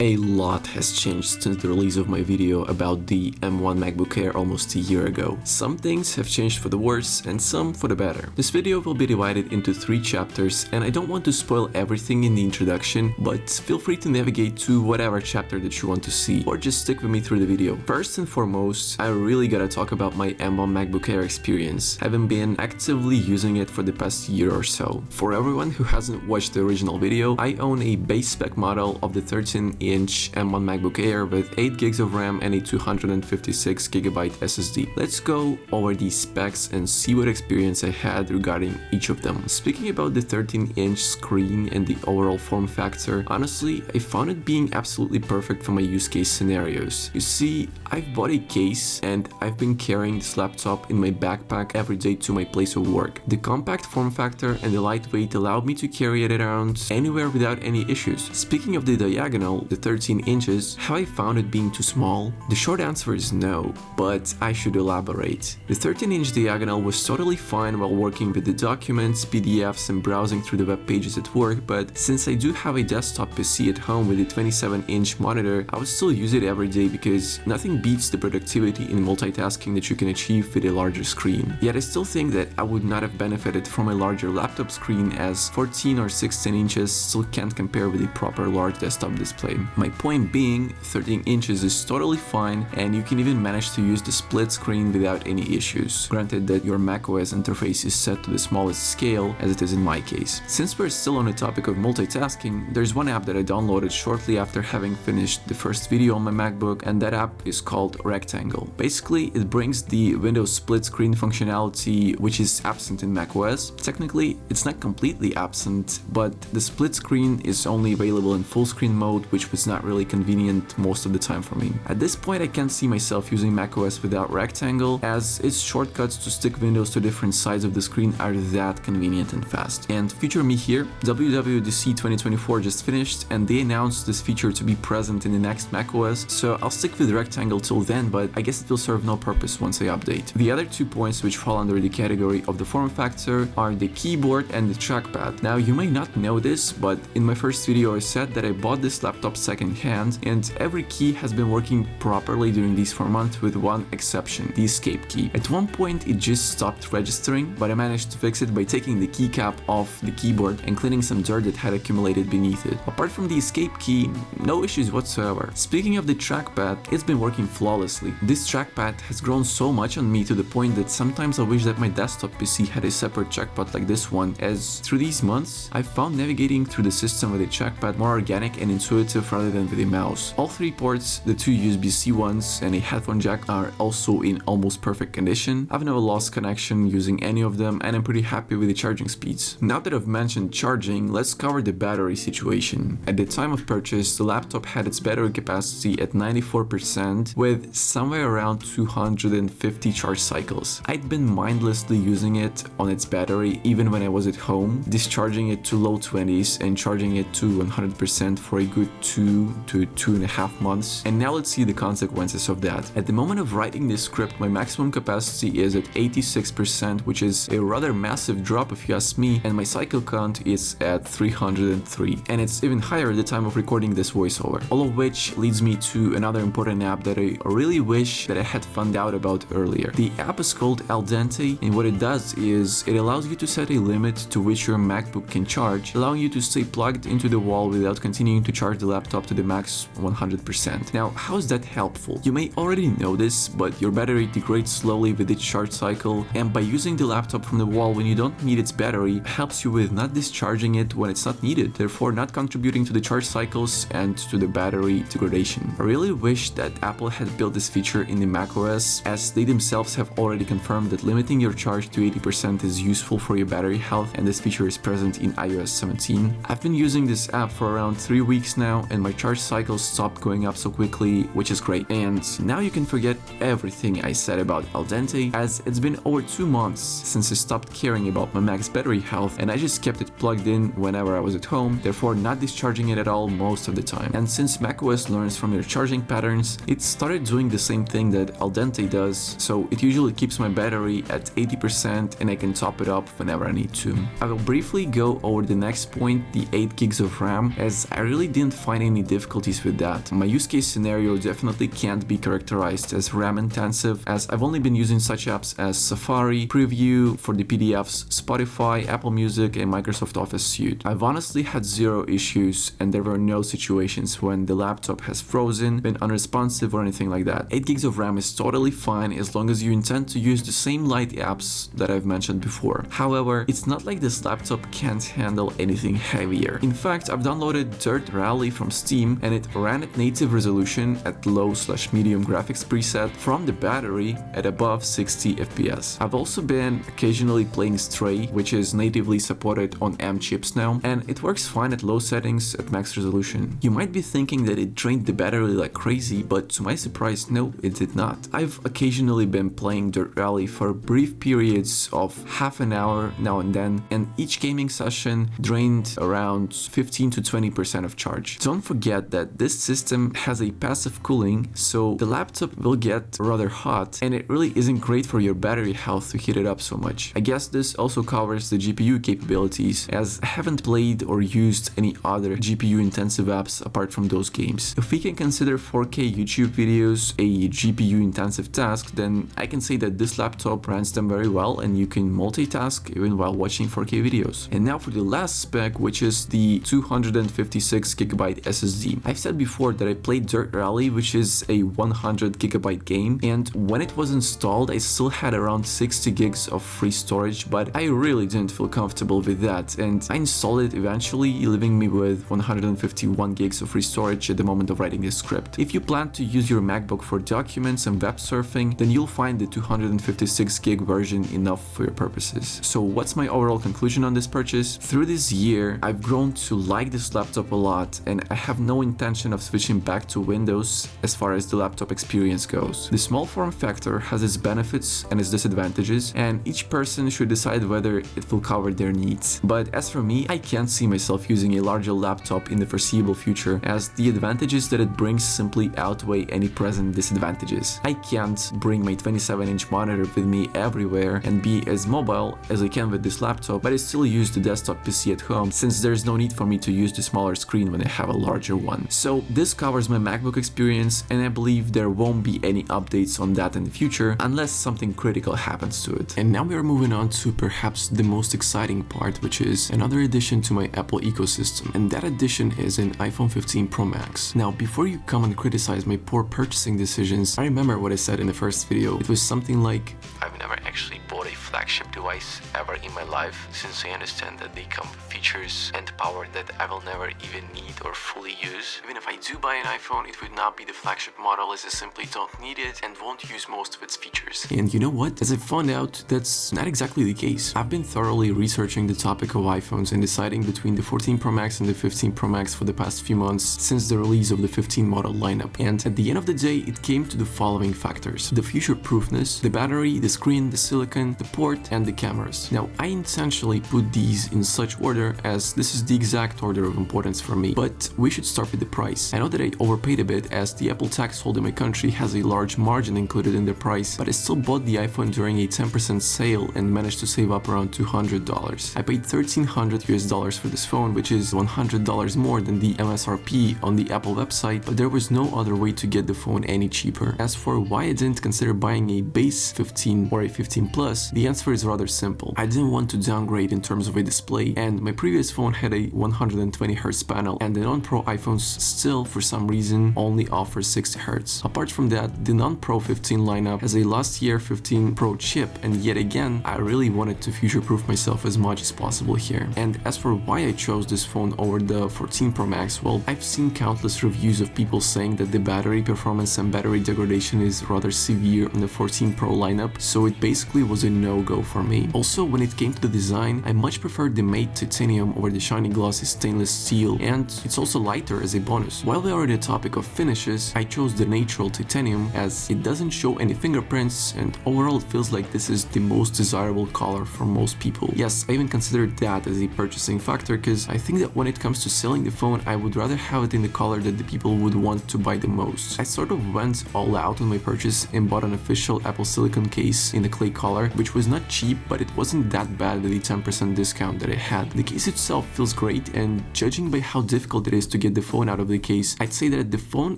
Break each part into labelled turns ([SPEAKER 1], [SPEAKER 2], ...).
[SPEAKER 1] A lot has changed since the release of my video about the M1 MacBook Air almost a year ago. Some things have changed for the worse and some for the better. This video will be divided into 3 chapters and I don't want to spoil everything in the introduction, but feel free to navigate to whatever chapter that you want to see or just stick with me through the video. First and foremost, I really gotta talk about my M1 MacBook Air experience. I haven't been actively using it for the past year or so. For everyone who hasn't watched the original video, I own a base spec model of the 13-inch M1 MacBook Air with 8 gigs of RAM and a 256GB SSD. Let's go over these specs and see what experience I had regarding each of them. Speaking about the 13-inch screen and the overall form factor, honestly, I found it being absolutely perfect for my use case scenarios. You see, I've bought a case and I've been carrying this laptop in my backpack every day to my place of work. The compact form factor and the lightweight allowed me to carry it around anywhere without any issues. Speaking of the diagonal, the 13 inches, have I found it being too small? The short answer is no, but I should elaborate. The 13-inch diagonal was totally fine while working with the documents, PDFs and browsing through the web pages at work, but since I do have a desktop PC at home with a 27-inch monitor, I would still use it every day because nothing beats the productivity in multitasking that you can achieve with a larger screen. Yet I still think that I would not have benefited from a larger laptop screen, as 14 or 16 inches still can't compare with a proper large desktop display. My point being, 13 inches is totally fine and you can even manage to use the split screen without any issues. Granted that your macOS interface is set to the smallest scale, as it is in my case. Since we're still on the topic of multitasking, there's one app that I downloaded shortly after having finished the first video on my MacBook, and that app is called Rectangle. Basically, it brings the Windows split screen functionality which is absent in macOS. Technically, it's not completely absent, but the split screen is only available in full screen mode, which was not really convenient most of the time for me. At this point, I can't see myself using macOS without Rectangle, as its shortcuts to stick windows to different sides of the screen are that convenient and fast. And future me here, WWDC 2024 just finished and they announced this feature to be present in the next macOS, so I'll stick with Rectangle till then, but I guess it will serve no purpose once I update. The other 2 points which fall under the category of the form factor are the keyboard and the trackpad. Now, you may not know this, but in my first video I said that I bought this laptop second-hand, and every key has been working properly during these 4 months with one exception, the escape key. At one point it just stopped registering, but I managed to fix it by taking the keycap off the keyboard and cleaning some dirt that had accumulated beneath it. Apart from the escape key, no issues whatsoever. Speaking of the trackpad, it's been working flawlessly. This trackpad has grown so much on me to the point that sometimes I wish that my desktop PC had a separate trackpad like this one, as through these months I've found navigating through the system with a trackpad more organic and intuitive rather than with a mouse. All 3 ports, the 2 USB-C ones and a headphone jack, are also in almost perfect condition. I've never lost connection using any of them and I'm pretty happy with the charging speeds. Now that I've mentioned charging, let's cover the battery situation. At the time of purchase, the laptop had its battery capacity at 94% with somewhere around 250 charge cycles. I'd been mindlessly using it on its battery even when I was at home, discharging it to low 20s and charging it to 100% for a good 2 to 2.5 months, and now let's see the consequences of that. At the moment of writing this script, my maximum capacity is at 86%, which is a rather massive drop if you ask me, and my cycle count is at 303, and it's even higher at the time of recording this voiceover. All of which leads me to another important app that I really wish that I had found out about earlier. The app is called Al Dente, and what it does is it allows you to set a limit to which your MacBook can charge, allowing you to stay plugged into the wall without continuing to charge the laptop to the max 100%. Now, how is that helpful? You may already know this, but your battery degrades slowly with each charge cycle, and by using the laptop from the wall when you don't need its battery helps you with not discharging it when it's not needed, therefore not contributing to the charge cycles and to the battery degradation. I really wish that Apple had built this feature in the macOS, as they themselves have already confirmed that limiting your charge to 80% is useful for your battery health, and this feature is present in iOS 17. I've been using this app for around 3 weeks now and my charge cycles stopped going up so quickly, which is great. And now you can forget everything I said about Al Dente, as it's been over 2 months since I stopped caring about my Mac's battery health and I just kept it plugged in whenever I was at home, therefore not discharging it at all most of the time. And since macOS learns from your charging patterns, it started doing the same thing that Al Dente does, so it usually keeps my battery at 80% and I can top it up whenever I need to. I will briefly go over the next point, the 8 gigs of RAM, as I really didn't find any difficulties with that. My use case scenario definitely can't be characterized as RAM intensive, as I've only been using such apps as Safari, Preview for the PDFs, Spotify, Apple Music, and Microsoft Office Suite. I've honestly had zero issues, and there were no situations when the laptop has frozen, been unresponsive, or anything like that. 8 gigs of RAM is totally fine as long as you intend to use the same light apps that I've mentioned before. However, it's not like this laptop can't handle anything heavier. In fact, I've downloaded Dirt Rally from Steam and it ran at native resolution at low/medium graphics preset from the battery at above 60 FPS. I've also been occasionally playing Stray, which is natively supported on M chips now, and it works fine at low settings at max resolution. You might be thinking that it drained the battery like crazy, but to my surprise, no, it did not. I've occasionally been playing Dirt Rally for brief periods of half an hour now and then, and each gaming session drained around 15 to 20% of charge. Don't forget that this system has a passive cooling, so the laptop will get rather hot, and it really isn't great for your battery health to heat it up so much. I guess this also covers the GPU capabilities, as I haven't played or used any other GPU intensive apps apart from those games. If we can consider 4K YouTube videos a GPU intensive task, then I can say that this laptop runs them very well and you can multitask even while watching 4K videos. And now for the last spec, which is the 256GB SSD. I've said before that I played Dirt Rally, which is a 100GB game, and when it was installed I still had around 60 gigs of free storage, but I really didn't feel comfortable with that, and I installed it eventually, leaving me with 151 gigs of free storage at the moment of writing this script. If you plan to use your MacBook for documents and web surfing, then you'll find the 256 gig version enough for your purposes. So what's my overall conclusion on this purchase? Through this year, I've grown to like this laptop a lot, and I have no intention of switching back to Windows as far as the laptop experience goes. The small form factor has its benefits and its disadvantages, and each person should decide whether it will cover their needs. But as for me, I can't see myself using a larger laptop in the foreseeable future, as the advantages that it brings simply outweigh any present disadvantages. I can't bring my 27-inch monitor with me everywhere and be as mobile as I can with this laptop, but I still use the desktop PC at home, since there's no need for me to use the smaller screen when I have a larger one. So this covers my MacBook experience, and I believe there won't be any updates on that in the future unless something critical happens to it. And now we are moving on to perhaps the most exciting part, which is another addition to my Apple ecosystem, and that addition is an iPhone 15 Pro Max. Now, before you come and criticize my poor purchasing decisions, I remember what I said in the first video. It was something like, I've never actually bought a flagship device ever in my life, since I understand that they come with features and power that I will never even need or fully use. Even if I do buy an iPhone, it would not be the flagship model, as I simply don't need it and won't use most of its features. And you know what? As I found out, that's not exactly the case. I've been thoroughly researching the topic of iPhones and deciding between the 14 Pro Max and the 15 Pro Max for the past few months since the release of the 15 model lineup. And at the end of the day, it came to the following factors: the future-proofness, the battery, the screen, the silicon, the port, and the cameras. Now, I intentionally put these in such order as this is the exact order of importance for me, but we should start with the price. I know that I overpaid a bit, as the Apple tax hold in my country has a large margin included in the price, but I still bought the iPhone during a 10% sale and managed to save up around $200. I paid $1,300 for this phone, which is $100 more than the MSRP on the Apple website, but there was no other way to get the phone any cheaper. As for why I didn't consider buying a base 15 or a 15 Plus, the answer is rather simple. I didn't want to downgrade in terms of a display, and my previous phone had a 120Hz panel, and the non-Pro iPhones still, for some reason, only offer 60Hz. Apart from that, the non-Pro 15 lineup has a last year 15 Pro chip, and yet again, I really wanted to future-proof myself as much as possible here. And as for why I chose this phone over the 14 Pro Max, well, I've seen countless reviews of people saying that the battery performance and battery degradation is rather severe on the 14 Pro lineup, so it basically was a no-go for me. Also, when it came to the design, I much preferred the matte titanium over the shiny glossy stainless steel, and it's also lighter as a bonus. While we are on the topic of finishes, I chose the natural titanium as it doesn't show any fingerprints, and overall it feels like this is the most desirable color for most people. Yes, I even considered that as a purchasing factor, because I think that when it comes to selling the phone, I would rather have it in the color that the people would want to buy the most. I sort of went all out on my purchase and bought an official Apple silicone case in the clay color, which was was not cheap, but it wasn't that bad with the 10% discount that it had. The case itself feels great, and judging by how difficult it is to get the phone out of the case, I'd say that the phone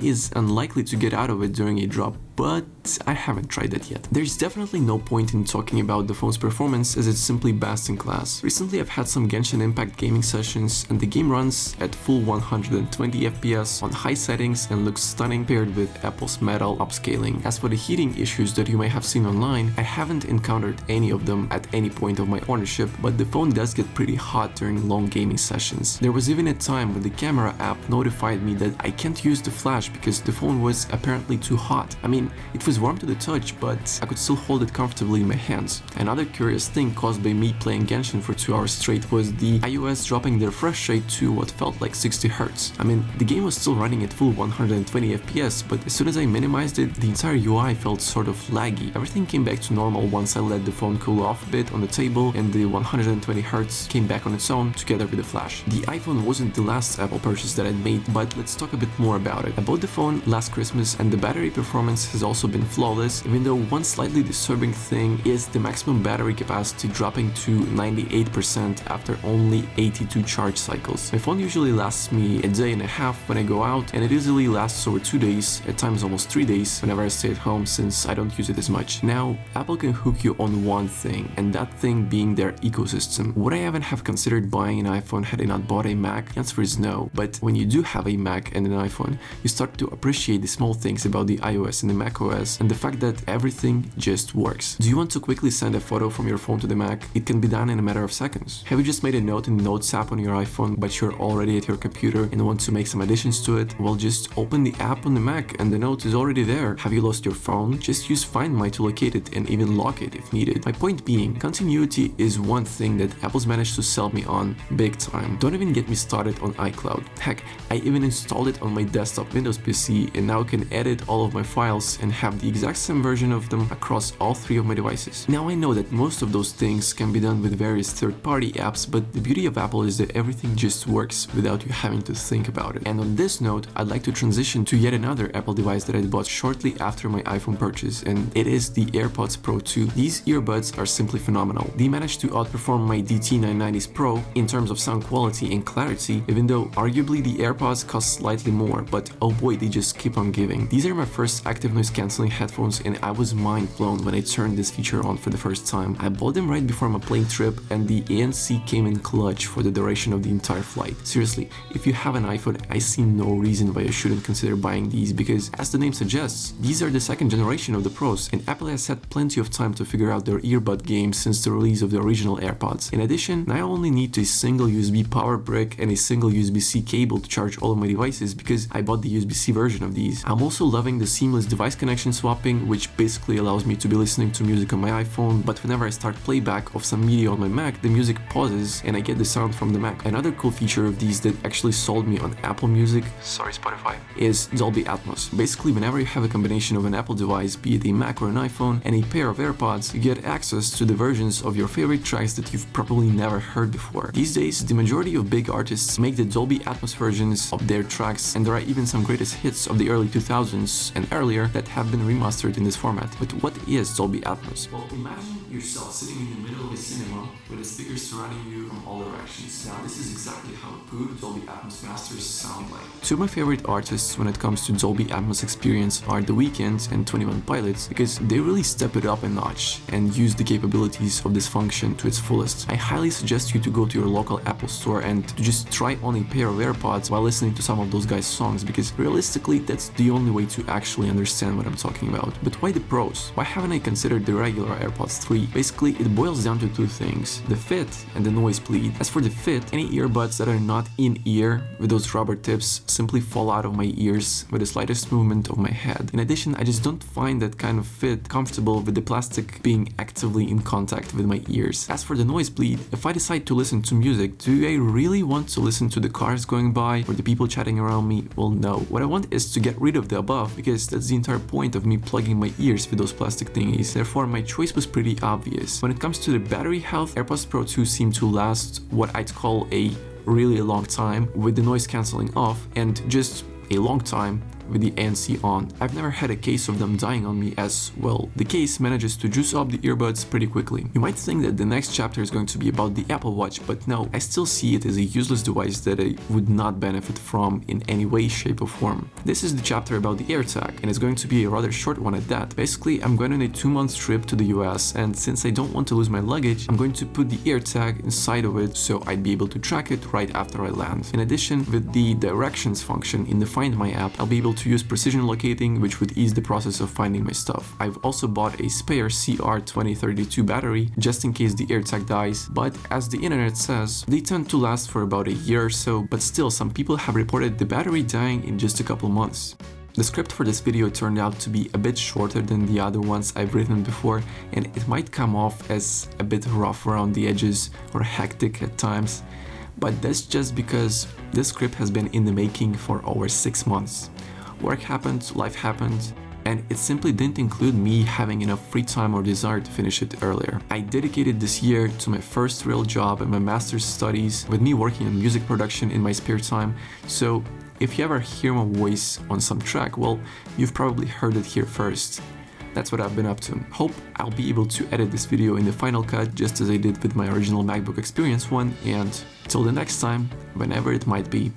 [SPEAKER 1] is unlikely to get out of it during a drop, but I haven't tried that yet. There's definitely no point in talking about the phone's performance as it's simply best in class. Recently I've had some Genshin Impact gaming sessions and the game runs at full 120 FPS on high settings and looks stunning paired with Apple's Metal upscaling. As for the heating issues that you may have seen online, I haven't encountered any of them at any point of my ownership, but the phone does get pretty hot during long gaming sessions. There was even a time when the camera app notified me that I can't use the flash because the phone was apparently too hot. I mean, it was warm to the touch, but I could still hold it comfortably in my hands. Another curious thing caused by me playing Genshin for 2 hours straight was the iOS dropping the refresh rate to what felt like 60 Hz. I mean, the game was still running at full 120 FPS, but as soon as I minimized it, the entire UI felt sort of laggy. Everything came back to normal once I let the phone cool off a bit on the table and the 120 Hz came back on its own together with the flash. The iPhone wasn't the last Apple purchase that I'd made, but let's talk a bit more about it. I bought the phone last Christmas and the battery performance has also been flawless, even though one slightly disturbing thing is the maximum battery capacity dropping to 98% after only 82 charge cycles. My phone usually lasts me a day and a half when I go out, and it easily lasts over 2 days, at times almost 3 days whenever I stay at home since I don't use it as much. Now, Apple can hook you on one thing, and that thing being their ecosystem. Would I even have considered buying an iPhone had I not bought a Mac? The answer is no, but when you do have a Mac and an iPhone, you start to appreciate the small things about the iOS and the macOS and the fact that everything just works. Do you want to quickly send a photo from your phone to the Mac? It can be done in a matter of seconds. Have you just made a note in the Notes app on your iPhone but you're already at your computer and want to make some additions to it? Well, just open the app on the Mac and the note is already there. Have you lost your phone? Just use Find My to locate it and even lock it if needed. My point being, continuity is one thing that Apple's managed to sell me on big time. Don't even get me started on iCloud. Heck, I even installed it on my desktop Windows PC and now can edit all of my files and have the exact same version of them across all 3 of my devices. Now I know that most of those things can be done with various third-party apps, but the beauty of Apple is that everything just works without you having to think about it. And on this note, I'd like to transition to yet another Apple device that I bought shortly after my iPhone purchase, and it is the AirPods Pro 2. These earbuds are simply phenomenal. They managed to outperform my DT990s Pro in terms of sound quality and clarity, even though arguably the AirPods cost slightly more, but oh boy, they just keep on giving. These are my first active noise cancelling headphones and I was mind blown when I turned this feature on for the first time. I bought them right before my plane trip and the ANC came in clutch for the duration of the entire flight. Seriously, if you have an iPhone, I see no reason why you shouldn't consider buying these because, as the name suggests, these are the second generation of the Pros and Apple has had plenty of time to figure out their earbud game since the release of the original AirPods. In addition, I only need a single USB power brick and a single USB-C cable to charge all of my devices because I bought the USB-C version of these. I'm also loving the seamless device connection swapping, which basically allows me to be listening to music on my iPhone, but whenever I start playback of some media on my Mac, the music pauses and I get the sound from the Mac. Another cool feature of these that actually sold me on Apple Music, sorry Spotify, is Dolby Atmos. Basically, whenever you have a combination of an Apple device, be it a Mac or an iPhone, and a pair of AirPods, you get access to the versions of your favorite tracks that you've probably never heard before. These days, the majority of big artists make the Dolby Atmos versions of their tracks, and there are even some greatest hits of the early 2000s and earlier that have been remastered in this format. But what is Dolby Atmos? Well, imagine yourself sitting in the middle of a cinema with the speakers surrounding you from all directions. Now, this is exactly how good Dolby Atmos masters sound like. Two of my favorite artists when it comes to Dolby Atmos experience are The Weeknd and 21 Pilots because they really step it up a notch and use the capabilities of this function to its fullest. I highly suggest you to go to your local Apple store and to just try on a pair of AirPods while listening to some of those guys' songs because realistically that's the only way to actually understand what I'm talking about. But why the pros? Why haven't I considered the regular AirPods 3? Basically, it boils down to two things: the fit and the noise bleed. As for the fit, any earbuds that are not in-ear with those rubber tips simply fall out of my ears with the slightest movement of my head. In addition, I just don't find that kind of fit comfortable with the plastic being actively in contact with my ears. As for the noise bleed, if I decide to listen to music, do I really want to listen to the cars going by or the people chatting around me? Well, no. What I want is to get rid of the above because that's the entire point of me plugging my ears with those plastic thingies. Therefore, my choice was pretty obvious. When it comes to the battery health, AirPods Pro 2 seem to last what I'd call a really long time with the noise cancelling off, and just a long time with the ANC on. I've never had a case of them dying on me, as well, the case manages to juice up the earbuds pretty quickly. You might think that the next chapter is going to be about the Apple Watch, but no, I still see it as a useless device that I would not benefit from in any way, shape or form. This is the chapter about the AirTag, and it's going to be a rather short one at that. Basically, I'm going on a 2-month trip to the US, and since I don't want to lose my luggage, I'm going to put the AirTag inside of it so I'd be able to track it right after I land. In addition, with the directions function in the Find My app, I'll be able to use precision locating, which would ease the process of finding my stuff. I've also bought a spare CR2032 battery just in case the AirTag dies, but as the internet says, they tend to last for about a year or so, but still some people have reported the battery dying in just a couple months. The script for this video turned out to be a bit shorter than the other ones I've written before, and it might come off as a bit rough around the edges or hectic at times, but that's just because this script has been in the making for over 6 months. Work happened, life happened, and it simply didn't include me having enough free time or desire to finish it earlier. I dedicated this year to my first real job and my master's studies, with me working on music production in my spare time, so if you ever hear my voice on some track, well, you've probably heard it here first. That's what I've been up to. Hope I'll be able to edit this video in the Final Cut just as I did with my original MacBook Experience one, and till the next time, whenever it might be.